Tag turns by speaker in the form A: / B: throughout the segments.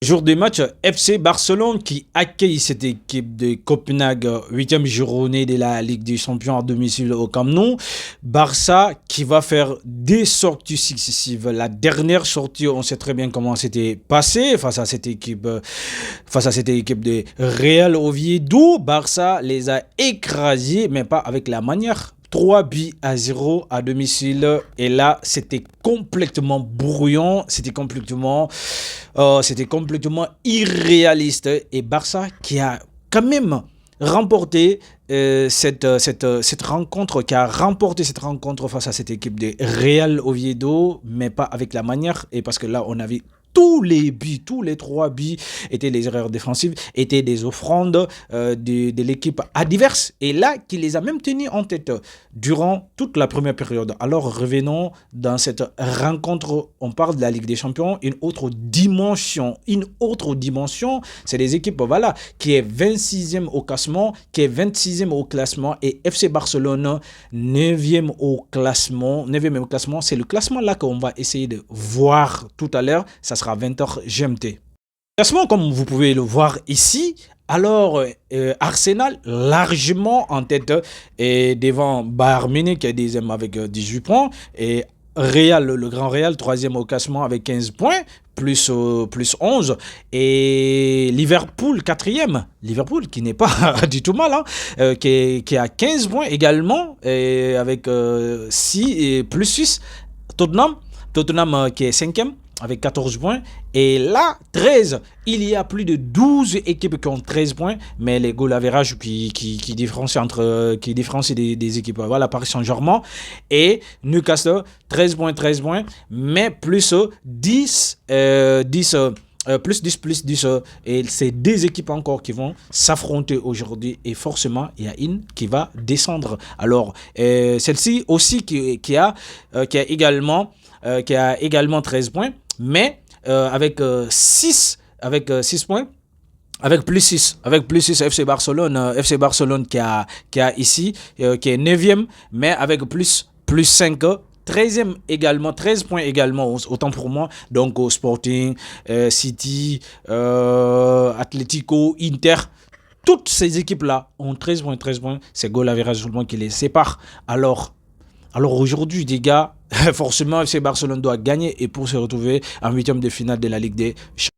A: Jour des matchs, FC Barcelone qui accueille cette équipe de Copenhague, huitième journée de la Ligue des Champions à domicile au Camp Nou. Barça qui va faire des sorties successives. La dernière sortie, on sait très bien comment c'était passé face à cette équipe de Real Oviedo. Barça les a écrasés, mais pas avec la manière. 3 buts à 0 à domicile. Et là, c'était complètement brouillon. C'était complètement irréaliste. Et Barça qui a quand même remporté cette rencontre, qui a remporté cette rencontre face à cette équipe de Real Oviedo, mais pas avec la manière. Et parce que là, on avait tous les buts, tous les 3 buts étaient des erreurs défensives, étaient des offrandes de l'équipe adverse. Et là, qui les a même tenus en tête durant toute la première période. Alors, revenons dans cette rencontre. On parle de la Ligue des Champions, une autre dimension. C'est des équipes, voilà, qui est 26e au classement, qui est 26e au classement, et FC Barcelone, 9e au classement. 9e au classement, c'est le classement là qu'on va essayer de voir tout à l'heure. Ça sera 20h GMT. Classement, comme vous pouvez le voir ici, alors Arsenal largement en tête et devant Bayern Munich qui est deuxième avec 18 points, et Real, le Grand Real, troisième au classement avec 15 points, plus 11. Et Liverpool, quatrième. Liverpool qui n'est pas du tout mal, hein, qui a 15 points également, et avec 6 et plus 6. Tottenham qui est cinquième avec 14 points. Et là, 13. Il y a plus de 12 équipes qui ont 13 points. Mais les goal average qui différencient des équipes. Voilà, Paris Saint-Germain et Newcastle, 13 points. Mais plus 10, plus 10, et c'est deux équipes encore qui vont s'affronter aujourd'hui, et forcément il y a une qui va descendre. Alors celle-ci aussi qui a également 13 points, mais avec 6 points. Avec plus 6 FC Barcelone qui a ici, qui est 9e, mais avec plus 5, 13e également, 13 points également, autant pour moi. Donc au Sporting, City, Atlético, Inter, toutes ces équipes-là ont 13 points. C'est goal average seulement qui les sépare. Alors aujourd'hui, les gars, forcément, FC Barcelone doit gagner et pour se retrouver en huitième de finale de la Ligue des Champions.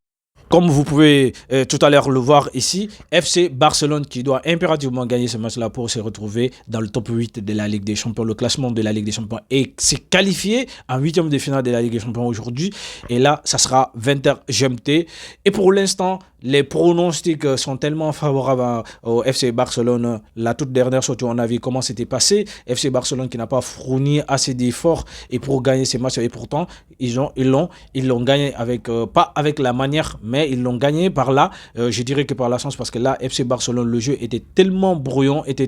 A: Comme vous pouvez tout à l'heure le voir ici, FC Barcelone qui doit impérativement gagner ce match-là pour se retrouver dans le top 8 de la Ligue des Champions, le classement de la Ligue des Champions, et s'est qualifié en huitième de finale de la Ligue des Champions aujourd'hui. Et là, ça sera 20h GMT. Et pour l'instant, les pronostics sont tellement favorables au FC Barcelone. La toute dernière sortie, on a vu comment c'était passé. FC Barcelone qui n'a pas fourni assez d'efforts et pour gagner ces matchs. Et pourtant, ils l'ont gagné avec, pas avec la manière, mais ils l'ont gagné par là. Je dirais que par la chance, parce que là, FC Barcelone, le jeu était tellement brouillon, FC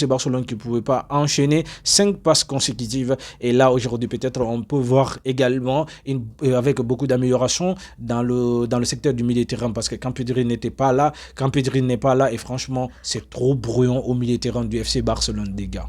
A: Barcelone qui ne pouvait pas enchaîner 5 passes consécutives. Et là, aujourd'hui, peut-être, on peut voir également avec beaucoup d'amélioration dans le secteur du milieu de terrain, parce que quand Pedri n'est pas là, et franchement, c'est trop brouillon au milieu de terrain du FC Barcelone, les gars.